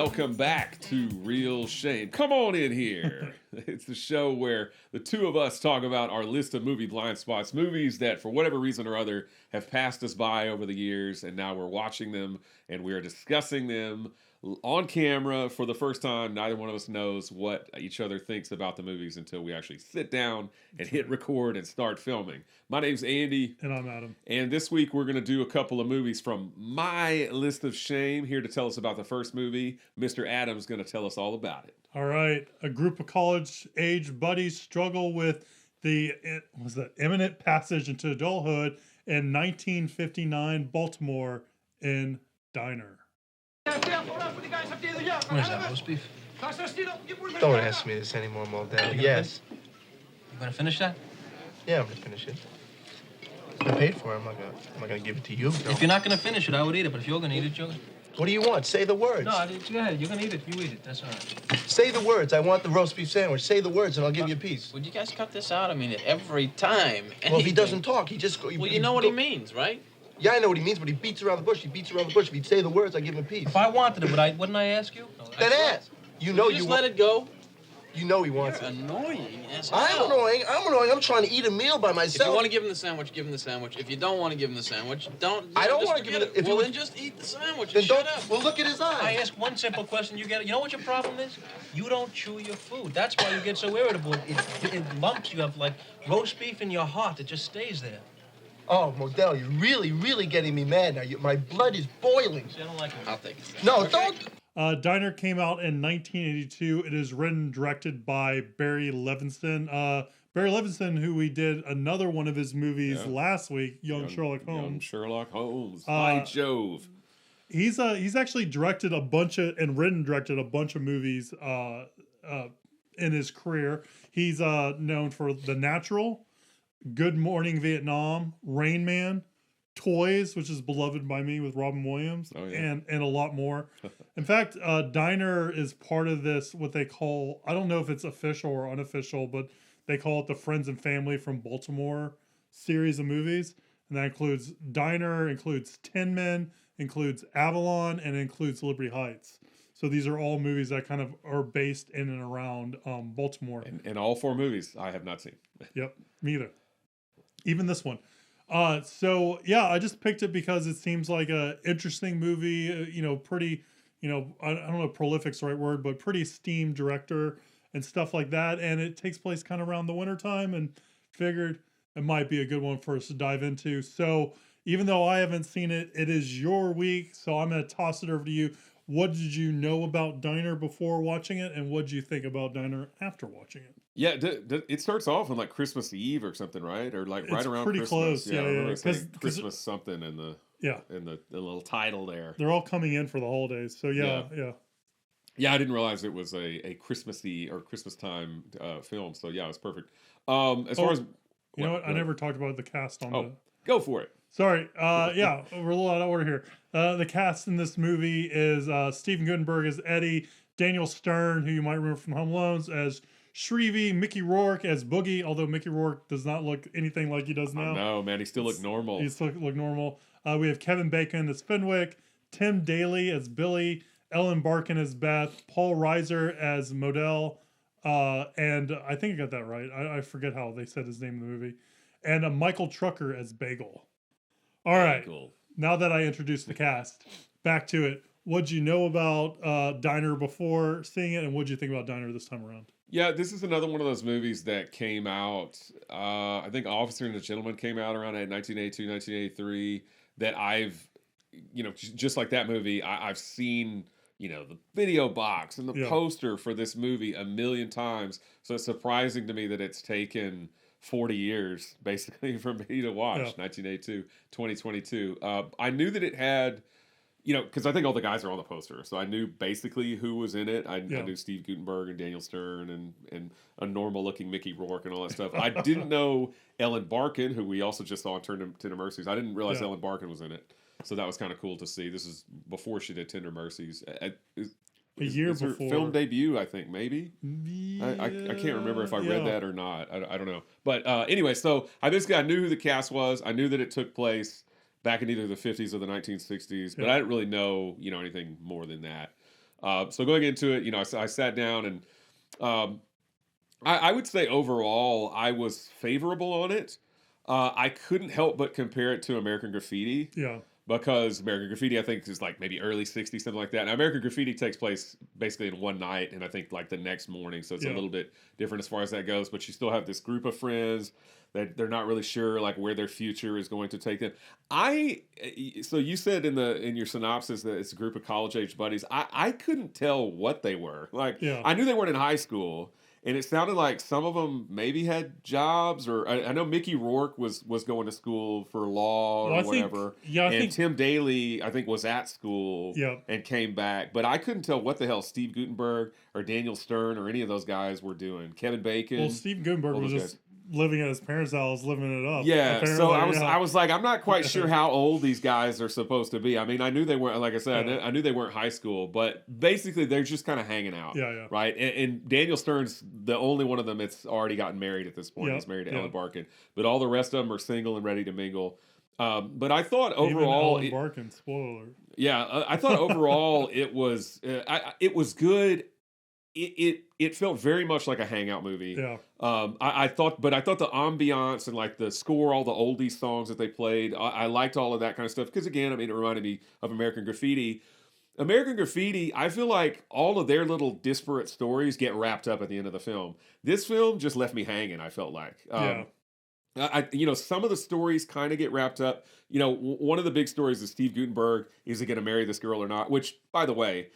welcome back to Real Shame. Come on in here. It's the show where the two of us talk about our list of movie blind spots, movies that for whatever reason or other have passed us by over the years, and now we're watching them and we're discussing them on camera for the first time. Neither one of us knows what each other thinks about the movies until we actually sit down and hit record and start filming. My name's Andy. And I'm Adam. And this week we're going to do a couple of movies from my list of shame. Here to tell us about the first movie, Mr. Adam's going to tell us all about it. All right. A group of college-age buddies struggle with the imminent passage into adulthood in 1959 Baltimore in Diner. Where's that roast beef? Don't ask me this anymore, Modell. Yes. You gonna finish that? Yeah, I'm gonna finish it. I paid for it. I'm not gonna give it to you. No. If you're not gonna finish it, I would eat it. But if you're gonna eat it, you're gonna... What do you want? Say the words. No, go ahead. You're gonna eat it. You eat it. That's all right. Say the words. I want the roast beef sandwich. Say the words, and I'll give you a piece. Would you guys cut this out? I mean, every time. Well, if he doesn't talk, he just... Well, you know what he means, right? Yeah, I know what he means, but he beats around the bush. He beats around the bush. If he'd say the words, I give him a piece. If I wanted it, wouldn't I ask you? No, then ask. You know you let it go. You know he wants You're it. annoying. I'm annoying. I'm trying to eat a meal by myself. If you want to give him the sandwich, give him the sandwich. If you don't want to give him the sandwich, don't. I don't want to give him it. Well, then just eat the sandwich then and shut up. Well, look at his eyes. I ask one simple question, you get it. You know what your problem is? You don't chew your food. That's why you get so irritable. It lumps. You have like roast beef in your heart. It just stays there. Oh, Modell, you're really, really getting me mad now. My blood is boiling. See, I don't like it. I'll take it. No, okay. don't. Diner came out in 1982. It is written and directed by Barry Levinson. Barry Levinson, who we did another one of his movies last week, Young Sherlock Holmes. Young Sherlock Holmes. By Jove. He's actually directed a bunch of and written and directed a bunch of movies in his career. He's known for The Natural, Good Morning Vietnam, Rain Man, Toys, which is beloved by me with Robin Williams, and a lot more. In fact, Diner is part of this, what they call, I don't know if it's official or unofficial, but they call it the Friends and Family from Baltimore series of movies. And that includes Diner, includes Tin Men, includes Avalon, and includes Liberty Heights. So these are all movies that kind of are based in and around Baltimore. And all four movies I have not seen. Yep, me either. Even this one. So yeah, I just picked it because it seems like a interesting movie, pretty, I don't know if prolific's the right word, but pretty esteemed director and stuff like that. And it takes place kind of around the wintertime, and figured it might be a good one for us to dive into. So even though I haven't seen it, it is your week. So I'm going to toss it over to you. What did you know about Diner before watching it? And what did you think about Diner after watching it? Yeah, it starts off on like Christmas Eve or something, right? Or like right around pretty Christmas. Close, yeah. Because Christmas something in the little title there. They're all coming in for the holidays, so yeah. Yeah, I didn't realize it was a Christmassy or Christmas time film. So yeah, it was perfect. As far as I never talked about the cast on the. Go for it. Sorry. Yeah, we're a little out of order here. The cast in this movie is Stephen Guttenberg as Eddie, Daniel Stern, who you might remember from Home Alone, as Shrevey, Mickey Rourke as Boogie, although Mickey Rourke does not look anything like he does now. No, man, he still looked normal. He still look normal. We have Kevin Bacon as Fenwick, Tim Daly as Billy, Ellen Barkin as Beth, Paul Reiser as Modell, and I think I got that right. I forget how they said his name in the movie. And Michael Trucker as Bagel. All right. Cool. Now that I introduced the cast, back to it. What'd you know about Diner before seeing it, and what'd you think about Diner this time around? Yeah, this is another one of those movies that came out, I think Officer and the Gentleman came out around 1982, 1983, that I've, just like that movie, I've seen, the video box and the poster for this movie a million times. So it's surprising to me that it's taken 40 years, basically, for me to watch, 1982, 2022. I knew that it had... because I think all the guys are on the poster, so I knew basically who was in it. I knew Steve Guttenberg and Daniel Stern and a normal-looking Mickey Rourke and all that stuff. I didn't know Ellen Barkin, who we also just saw in Tender Mercies. I didn't realize Ellen Barkin was in it, so that was kind of cool to see. This is before she did Tender Mercies. A year before. Her film debut, I think, maybe? Yeah, I can't remember if I read that or not. I don't know. But anyway, so I knew who the cast was. I knew that it took place back in either the 50s or the 1960s, but I didn't really know, anything more than that. So going into it, I sat down and um, I would say overall I was favorable on it. I couldn't help but compare it to American Graffiti Yeah. because American Graffiti I think is like maybe early '60s, something like that. Now American Graffiti takes place basically in one night, and I think like the next morning, so it's a Yeah. little bit different as far as that goes. But you still have this group of friends that they're not really sure like where their future is going to take them. So you said in your synopsis that it's a group of college age buddies. I couldn't tell what they were. Like Yeah. I knew they weren't in high school. And it sounded like some of them maybe had jobs, or I know Mickey Rourke was going to school for law or Well, I think- whatever. yeah, I and think- Tim Daly, I think, was at school Yeah. and came back. But I couldn't tell what the hell Steve Gutenberg or Daniel Stern or any of those guys were doing. Kevin Bacon. Well, Steve Gutenberg all was those just living at his parents' house, living it up. Yeah, so apparently, I was like, I'm not quite sure how old these guys are supposed to be. I mean, I knew they weren't, like I said, Yeah. I knew they weren't high school, but basically they're just kind of hanging out. Yeah, yeah. Right? And Daniel Stern's the only one of them that's already gotten married at this point. Yeah, He's married to yeah. Ellen Barkin. But all the rest of them are single and ready to mingle. But I thought Even overall, Ellen Barkin, spoiler alert. I thought overall it was good. It felt very much like a hangout movie. Yeah. I thought the ambiance and like the score, all the oldies songs that they played, I liked all of that kind of stuff. Because again, I mean, it reminded me of American Graffiti. American Graffiti, I feel like all of their little disparate stories get wrapped up at the end of the film. This film just left me hanging. I felt like, Yeah. some of the stories kind of get wrapped up. One of the big stories is Steve Gutenberg. Is he going to marry this girl or not? Which, by the way,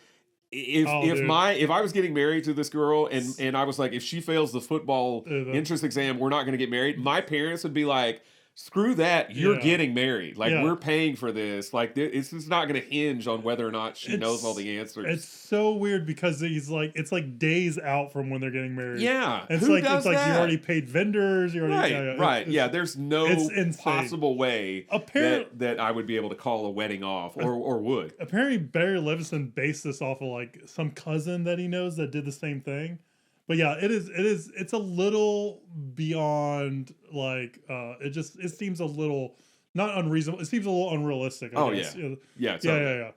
if I was getting married to this girl and I was like, if she fails the football entrance exam, we're not going to get married. My parents would be like, screw that, you're getting married. Like we're paying for this. Like it's not going to hinge on whether or not she knows all the answers. It's so weird because it's like days out from when they're getting married. Yeah, it's who like does you that? already paid vendors. You already Right. There's no it's possible way that I would be able to call a wedding off or would. Apparently, Barry Levinson based this off of like some cousin that he knows that did the same thing. But yeah, it's a little beyond like it seems a little not unreasonable. It seems a little unrealistic. I guess. Yeah.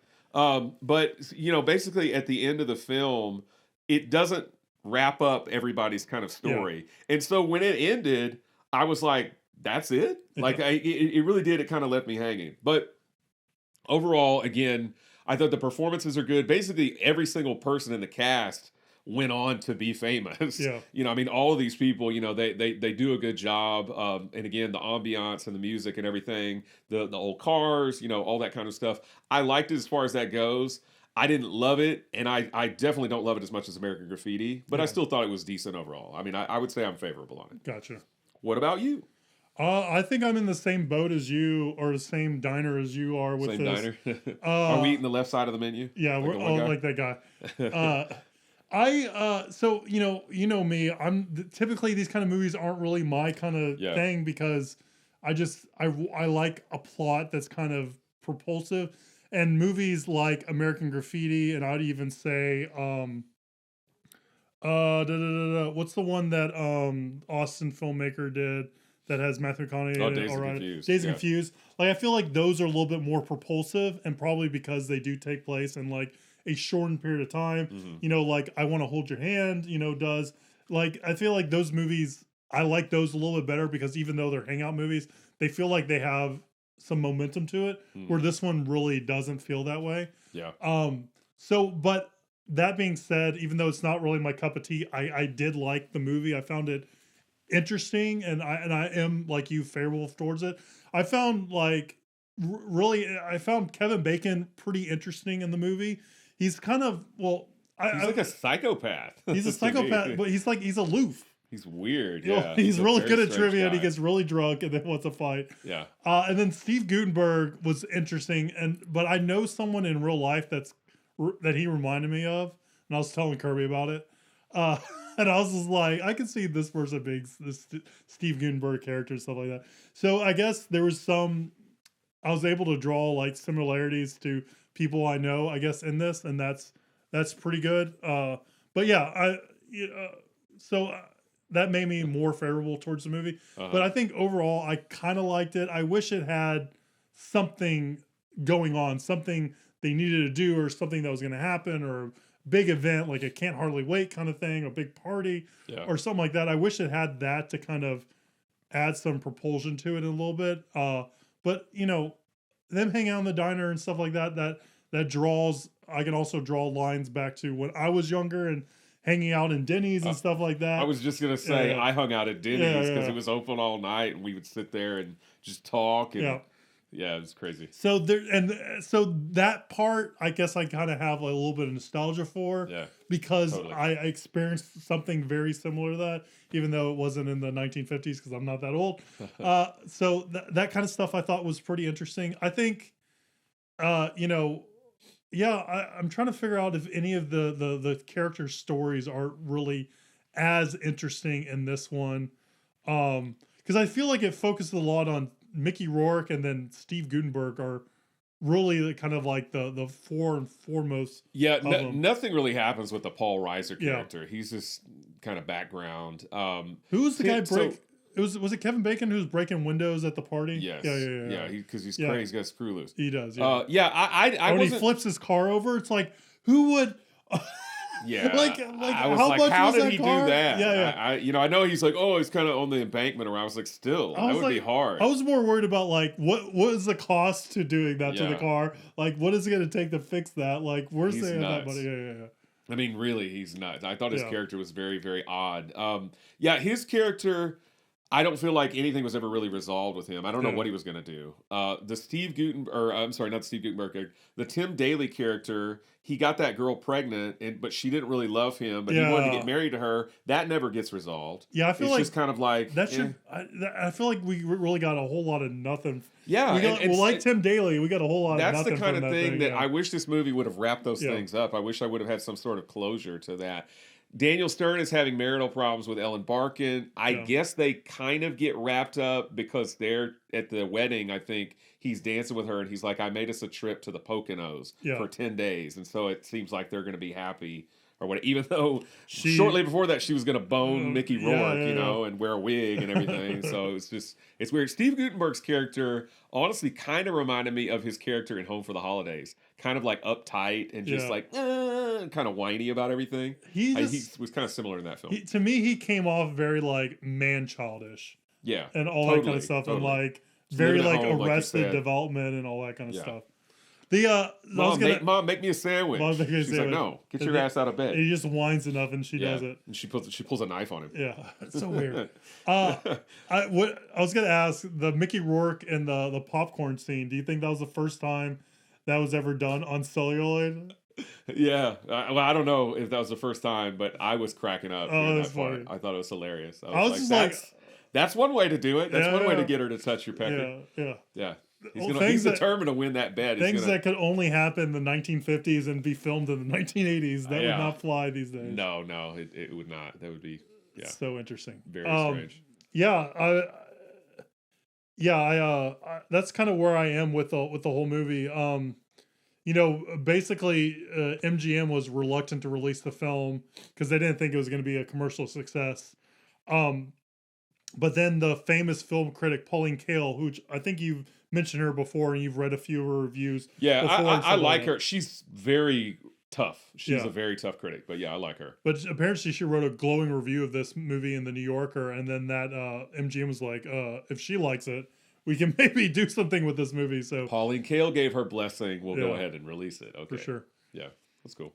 But basically at the end of the film, it doesn't wrap up everybody's kind of story. And so when it ended, I was like, that's it? Like it really did. It kind of left me hanging. But overall, again, I thought the performances are good. Basically every single person in the cast went on to be famous. Yeah. I mean, all of these people, they do a good job. And again, the ambiance and the music and everything, the old cars, all that kind of stuff. I liked it as far as that goes. I didn't love it, and I definitely don't love it as much as American Graffiti, but I still thought it was decent overall. I mean, I would say I'm favorable on it. Gotcha. What about you? I think I'm in the same boat as you, or the same diner as you are with Same this. diner? Are we eating the left side of the menu? Yeah, Like we're the one all guy? like that guy. So you know me. Typically these kind of movies aren't really my kind of thing because I like a plot that's kind of propulsive, and movies like American Graffiti, and I'd even say what's the one that Austin filmmaker did that has Matthew McConaughey in it? Days of Confused. Days of Confused. Like I feel like those are a little bit more propulsive, and probably because they do take place in like a shortened period of time. Mm-hmm. Like I Want to Hold Your Hand, does. Like I feel like those movies, I like those a little bit better because even though they're hangout movies, they feel like they have some momentum to it, where this one really doesn't feel that way. Yeah. But that being said, even though it's not really my cup of tea, I did like the movie. I found it interesting, and I am like you, favorable towards it. I found I found Kevin Bacon pretty interesting in the movie. He's kind of he's like a psychopath. He's a psychopath, but he's aloof. He's weird. He's really good at trivia, guy. and he gets really drunk and then wants to fight. Yeah. And then Steve Gutenberg was interesting, but I know someone in real life that he reminded me of, and I was telling Kirby about it. And I was just like, I can see this person being this Steve Gutenberg character and stuff like that. So I guess there was I was able to draw like similarities to people I know, I guess, in this, and that's pretty good. But yeah, that made me more favorable towards the movie. But I think overall, I kind of liked it. I wish it had something going on, something they needed to do, or something that was going to happen, or big event, like a can't hardly wait kind of thing, a big party Yeah. or something like that. I wish it had that to kind of add some propulsion to it a little bit. But you know, them hanging out in the diner and stuff like that, that draws. I can also draw lines back to when I was younger and hanging out in Denny's and stuff like that. I was just gonna say Yeah. I hung out at Denny's Yeah, because yeah. it was open all night, and we would sit there and just talk. And Yeah. yeah, it was crazy. So so that part, I guess I kind of have like a little bit of nostalgia for, Yeah, because totally. I experienced something very similar to that, even though it wasn't in the 1950s because I'm not that old. So that kind of stuff I thought was pretty interesting. I think, you know, yeah, I'm trying to figure out if any of the character stories are really as interesting in this one, because I feel like it focuses a lot on Mickey Rourke and then Steve Guttenberg are really kind of like the foremost. Yeah, them. nothing really happens with the Paul Reiser Yeah. character. He's just kind of background. Who was the guy so- was it Kevin Bacon who was breaking windows at the party? Yes. Yeah. Because he's Yeah. crazy. He's got a screw loose. He does. Yeah. I When he wasn't. flips his car over, it's like, who would? Yeah, like I was how like, much how was did that he car? do that? Yeah. I know he's like, oh, he's kind of on the embankment around. I was like, still, I that was would be like- hard. I was more worried about like what is the cost to doing that to the Yeah. car? Like, what is it going to take to fix that? Like, where's He's the that nuts. money? Yeah. I mean, really, he's nuts. I thought his Yeah. character was very, very odd. His character, I don't feel like anything was ever really resolved with him. I don't know Yeah. what he was going to do. The Steve Gutenberg, or I'm sorry, not Steve Gutenberg, the Tim Daly character, he got that girl pregnant, but she didn't really love him, but he wanted to Yeah. get married to her. That never gets resolved. Yeah, I feel It's like just kind of like that eh. should. I feel like we really got a whole lot of nothing. Yeah, We got, and like Tim Daly, we got a whole lot of that's nothing. the kind from of thing that yeah. I wish this movie would have wrapped those Yeah. things up. I wish I would have had some sort of closure to that. Daniel Stern is having marital problems with Ellen Barkin. I Yeah. guess they kind of get wrapped up because they're at the wedding. I think he's dancing with her and he's like, I made us a trip to the Poconos Yeah. for 10 days. And so it seems like they're going to be happy or what, even though She- shortly before that, she was going to bone Mickey yeah, Rourke, yeah, you know, and wear a wig and everything. So it's weird. Steve Gutenberg's character honestly kind of reminded me of his character in Home for the Holidays. Kind of like uptight and just Yeah. like, kind of whiny about everything. He He just was kind of similar in that film. to me he came off very like man childish Yeah. and all that kind Totally, of stuff, totally. and like Just very living at like home, like you Arrested said. Development and all that kind of Yeah. stuff. The I was gonna, Mom, make me a sandwich. Mom, make me a She's like, sandwich. no, get And your then- ass out of bed. he just whines enough and she does it. And she pulls a knife on him. Yeah, it's so weird. I was gonna ask the Mickey Rourke and the popcorn scene. Do you think that was the first time that was ever done on celluloid? Yeah. Well, I don't know if that was the first time, but I was cracking up. Oh, during that's that part. funny. I thought it was hilarious. I was just like, that's one way to do it. That's Yeah, one way to yeah. get her to touch your pecker. yeah. Yeah. Well, He's things that- determined to win that bet. He's Things gonna, that could only happen in the 1950s and be filmed in the 1980s that Yeah. would not fly these days. No, it would not. That would be So interesting. very strange. Yeah, that's kind of where I am with the whole movie. Basically, MGM was reluctant to release the film because they didn't think it was going to be a commercial success. But then the famous film critic Pauline Kael, who I think you've mentioned her before and you've read a few of her reviews. Yeah, before and I stuff like that. her. She's very tough. She's Yeah. a very tough critic, but yeah, I like her. But apparently she wrote a glowing review of this movie in the New Yorker, and then that MGM was like, if she likes it, we can maybe do something with this movie. So Pauline Kael gave her blessing. We'll go Yeah. ahead and release it. Okay. for sure. Yeah, that's cool.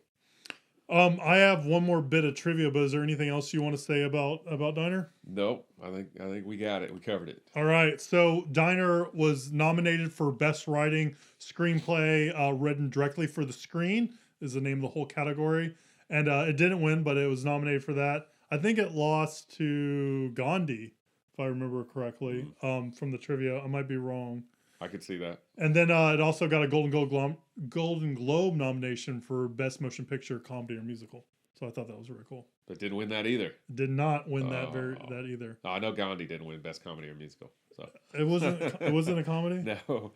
I have one more bit of trivia, but is there anything else you want to say about Diner? Nope. I think we got it. We covered it. All right. So Diner was nominated for Best Writing Screenplay, written directly for the screen is the name of the whole category. And it didn't win, but it was nominated for that. I think it lost to Gandhi, if I remember correctly, from the trivia. I might be wrong. I could see that. And then it also got a Golden Globe nomination for Best Motion Picture, Comedy, or Musical. So I thought that was really cool. But didn't win that either. Did not win that Oh. that either. No, I know Gandhi didn't win Best Comedy or Musical. So It wasn't. It wasn't a comedy. no.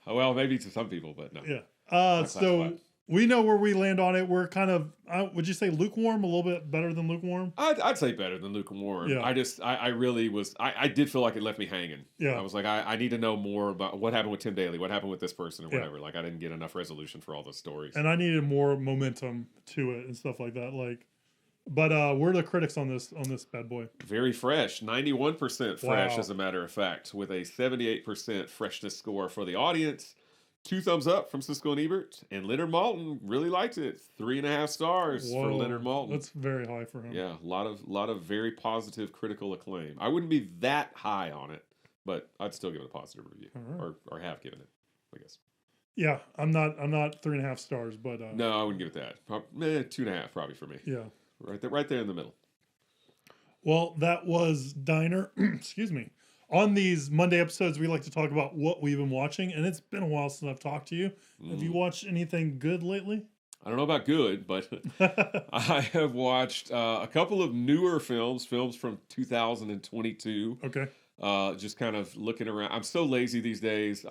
Well, maybe to some people, but no. Yeah. Not So classified. we know where we land on it. We're kind of, would you say lukewarm? A little bit better than lukewarm? I'd say better than lukewarm. Yeah. I really was. I did feel like it left me hanging. Yeah. I was like, I need to know more about what happened with Tim Daly, what happened with this person, or Yeah. whatever. Like, I didn't get enough resolution for all the stories. And I needed more momentum to it and stuff like that. Like, but we're the critics on this bad boy. Very fresh, 91% fresh, Wow. as a matter of fact, with a 78% freshness score for the audience. 2 thumbs up from Siskel and Ebert, and Leonard Maltin really liked it. 3.5 stars for Whoa, Leonard Maltin. That's very high for him. Yeah, a lot of very positive critical acclaim. I wouldn't be that high on it, but I'd still give it a positive review, All or have given it, I guess. Yeah, I'm not 3.5 stars, but No, I wouldn't give it that. 2.5 probably for me. yeah. Right there in the middle. Well, that was Diner. Excuse me. On these Monday episodes, we like to talk about what we've been watching, and it's been a while since I've talked to you. Have you watched anything good lately? I don't know about good, but I have watched a couple of newer films from 2022. Okay. Just kind of looking around. I'm so lazy these days.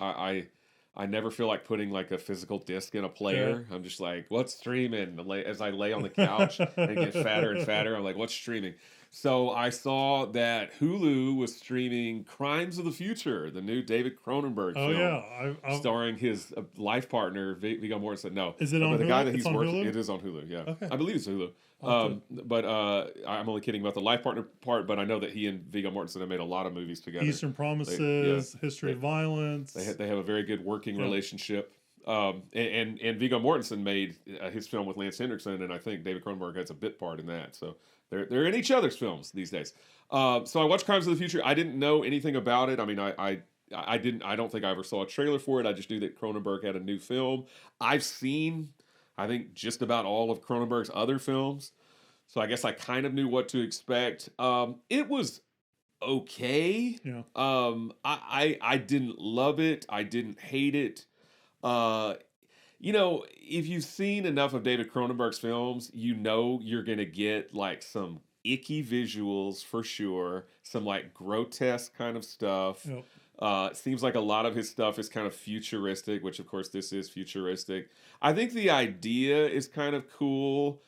I never feel like putting like a physical disc in a player. I'm just like, what's streaming? As I lay on the couch and get fatter and fatter, I'm like, what's streaming? So I saw that Hulu was streaming Crimes of the Future, the new David Cronenberg film. Yeah. Starring his life partner, Viggo Mortensen. No. Is it on the Hulu? guy that It's he's on working? Hulu? It is on Hulu, yeah. Okay. I believe it's Hulu. But I'm only kidding about the life partner part, but I know that he and Viggo Mortensen have made a lot of movies together. Eastern Promises, History of Violence. They have a very good working relationship. And Viggo Mortensen made his film with Lance Henriksen, and I think David Cronenberg has a bit part in that. So they're in each other's films these days. So I watched Crimes of the Future. I didn't know anything about it. I mean, I don't think I ever saw a trailer for it. I just knew that Cronenberg had a new film. I've seen, I think, just about all of Cronenberg's other films. So I guess I kind of knew what to expect. It was okay. Yeah. I didn't love it. I didn't hate it. If you've seen enough of David Cronenberg's films, you know you're gonna get like some icky visuals for sure, some like grotesque kind of stuff. Yep. It seems like a lot of his stuff is kind of futuristic, which of course this is futuristic. I think the idea is kind of cool.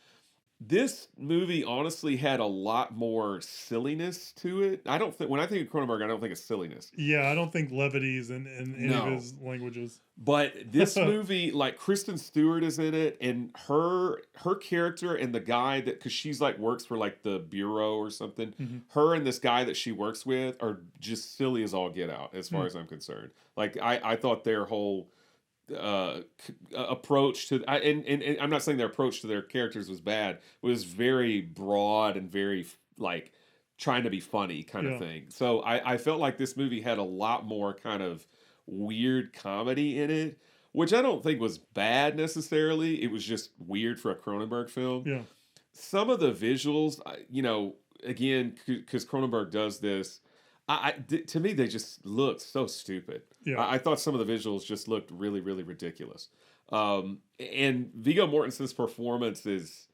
This movie honestly had a lot more silliness to it. I don't think when I think of Cronenberg, I don't think of silliness. Yeah, I don't think levities in any of his languages. But this movie, like Kristen Stewart is in it, and her character and the guy that, because she's like works for like the bureau or something. Mm-hmm. Her and this guy that she works with are just silly as all get out, as far as I'm concerned. Like I thought their whole approach to and I'm not saying their approach to their characters was bad. It was very broad and very like trying to be funny kind of thing. So I felt like this movie had a lot more kind of weird comedy in it, which I don't think was bad necessarily. It was just weird for a Cronenberg film. Yeah. Some of the visuals, again, because Cronenberg does this, to me, they just look so stupid. Yeah. I thought some of the visuals just looked really, really ridiculous. And Viggo Mortensen's performance is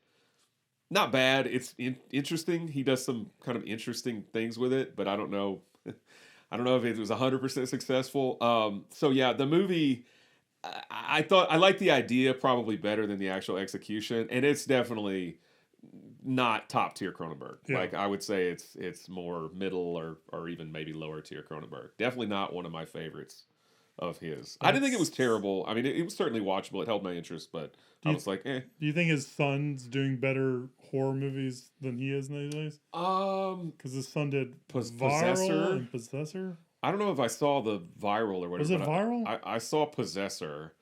not bad. It's interesting. He does some kind of interesting things with it, but I don't know. I don't know if it was 100% successful. So yeah, the movie, I thought I liked the idea probably better than the actual execution, and it's definitely not top tier Cronenberg. Yeah. Like I would say it's more middle or even maybe lower tier Cronenberg. Definitely not one of my favorites of his. I didn't think it was terrible. I mean, it was certainly watchable. It held my interest, but I was like, eh. Do you think his son's doing better horror movies than he is nowadays? Because his son did Viral and Possessor. I don't know if I saw the Viral or whatever. Was it Viral? I saw Possessor.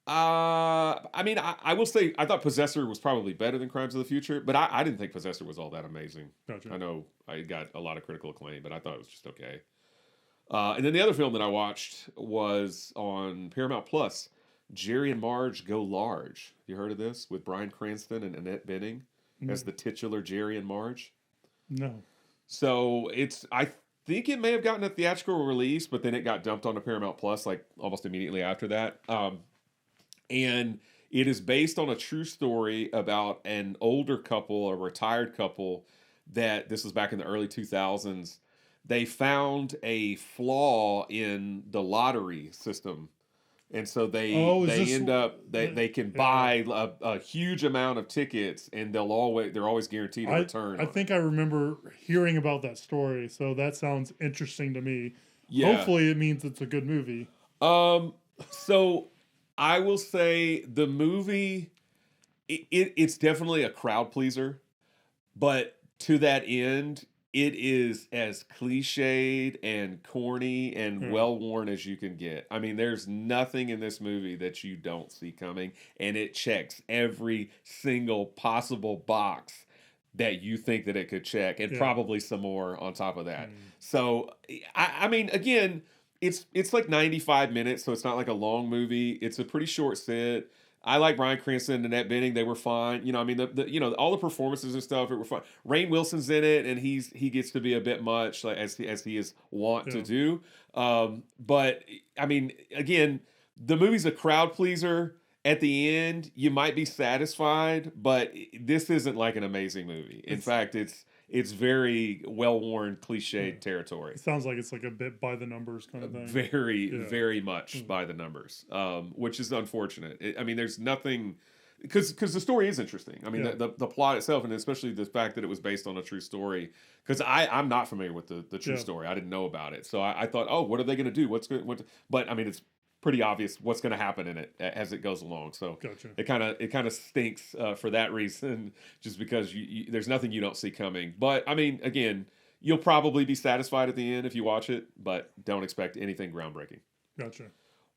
I mean, I will say I thought Possessor was probably better than Crimes of the Future, but I didn't think Possessor was all that amazing. Gotcha. I know I got a lot of critical acclaim, but I thought it was just okay. And then the other film that I watched was on Paramount Plus, Jerry and Marge Go Large. You heard of this? With Bryan Cranston and Annette Bening as the titular Jerry and Marge? No. So I think it may have gotten a theatrical release, but then it got dumped onto Paramount Plus like almost immediately after that. And it is based on a true story about an older couple, a retired couple, that this was back in the early 2000s. They found a flaw in the lottery system And so they this- end up they can buy a huge amount of tickets, and they're always guaranteed a return. I think I remember hearing about that story, so that sounds interesting to me. Yeah. Hopefully, it means it's a good movie. So I will say the movie, it's definitely a crowd pleaser, but to that end, it is as cliched and corny and well-worn as you can get. I mean, there's nothing in this movie that you don't see coming, and it checks every single possible box that you think that it could check, and probably some more on top of that. So, I mean, again, it's like 95 minutes, so it's not like a long movie. It's a pretty short sit. I like Bryan Cranston and Annette Bening. They were fine. You know, I mean, the all the performances and stuff, it were fun. Rainn Wilson's in it, and he gets to be a bit much, like as he is wont to do. But I mean, again, the movie's a crowd pleaser. At the end, you might be satisfied, but this isn't like an amazing movie. In fact, it's very well-worn, cliched territory. It sounds like it's like a bit by the numbers kind of thing. Very much by the numbers, which is unfortunate. I mean, there's nothing because the story is interesting. I mean, the plot itself, and especially the fact that it was based on a true story. Because I'm not familiar with the true story. I didn't know about it, so I thought, oh, what are they going to do? But I mean, it's pretty obvious what's going to happen in it as it goes along. So it kind of stinks for that reason, just because there's nothing you don't see coming. But I mean, again, you'll probably be satisfied at the end if you watch it, but don't expect anything groundbreaking. Gotcha.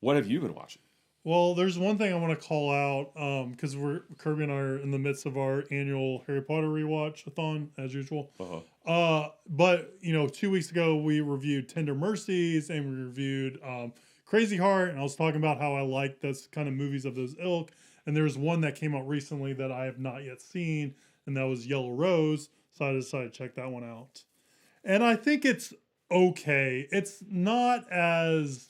What have you been watching? Well, there's one thing I want to call out because Kirby and I are in the midst of our annual Harry Potter rewatch-a-thon as usual. But 2 weeks ago we reviewed Tender Mercies and we reviewed Crazy Heart, and I was talking about how I like those kind of movies of those ilk. And there's one that came out recently that I have not yet seen, and that was Yellow Rose. So I decided to check that one out. And I think it's okay. It's not as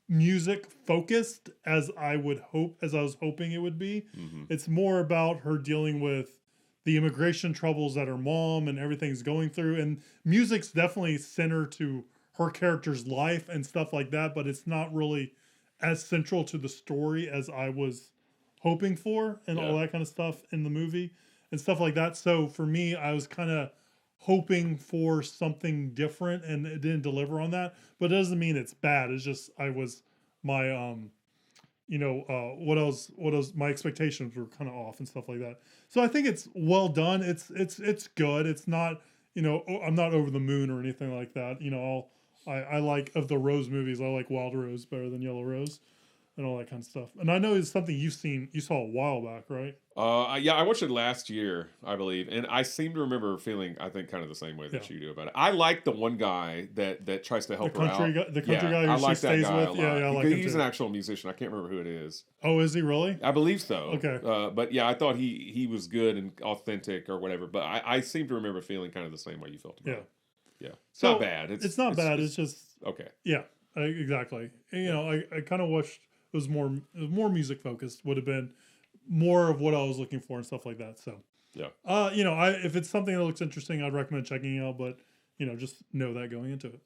music focused as I was hoping it would be. It's more about her dealing with the immigration troubles that her mom and everything's going through. And music's definitely center to her character's life and stuff like that, but it's not really as central to the story as I was hoping for and all that kind of stuff in the movie and stuff like that. So for me, I was kind of hoping for something different and it didn't deliver on that, but it doesn't mean it's bad. It's just, my my expectations were kind of off and stuff like that. So I think it's well done. It's good. It's not, I'm not over the moon or anything like that. I like, of the Rose movies, I like Wild Rose better than Yellow Rose and all that kind of stuff. And I know it's something you saw a while back, right? Yeah, I watched it last year, I believe, and I seem to remember feeling, I think, kind of the same way that you do about it. I like the one guy that tries to help her out. The country guy who she stays with. Yeah, I like him He's too. an actual musician. I can't remember who it is. Oh, is he really? I believe so. Okay. But yeah, I thought he was good and authentic or whatever. But I seem to remember feeling kind of the same way you felt about it. Yeah. It's not bad. It's not bad. It's just okay. Yeah, exactly. And, I kind of wished it was more music focused. Would have been more of what I was looking for and stuff like that. So yeah. If it's something that looks interesting, I'd recommend checking it out. But just know that going into it.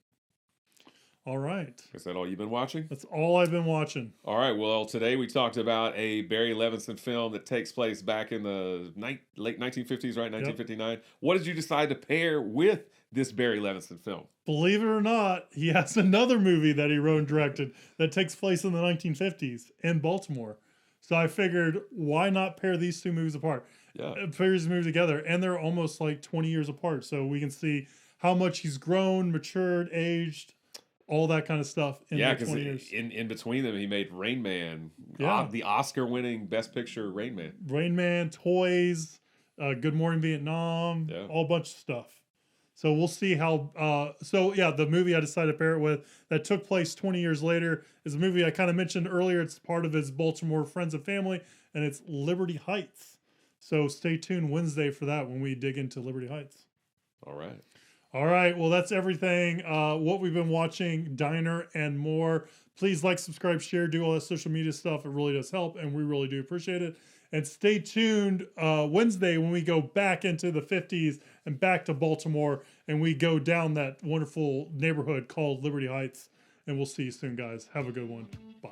All right. Is that all you've been watching? That's all I've been watching. All right. Well, today we talked about a Barry Levinson film that takes place back in the late 1950s, right? 1959. Yep. What did you decide to pair with this Barry Levinson film? Believe it or not, he has another movie that he wrote and directed that takes place in the 1950s in Baltimore. So I figured, why not pair these two movies apart? Yeah. Pair these movies together, and they're almost like 20 years apart. So we can see how much he's grown, matured, aged, all that kind of stuff in 20 years. In between them, he made Rain Man, the Oscar-winning Best Picture Rain Man. Rain Man, Toys, Good Morning Vietnam, all bunch of stuff. So we'll see how. The movie I decided to pair it with that took place 20 years later is a movie I kind of mentioned earlier. It's part of his Baltimore Friends and Family, and it's Liberty Heights. So stay tuned Wednesday for that when we dig into Liberty Heights. All right. All right. Well, that's everything. What we've been watching, Diner and more. Please like, subscribe, share, do all that social media stuff. It really does help, and we really do appreciate it. And stay tuned Wednesday when we go back into the 50s and back to Baltimore, and we go down that wonderful neighborhood called Liberty Heights. And we'll see you soon, guys. Have a good one. Bye.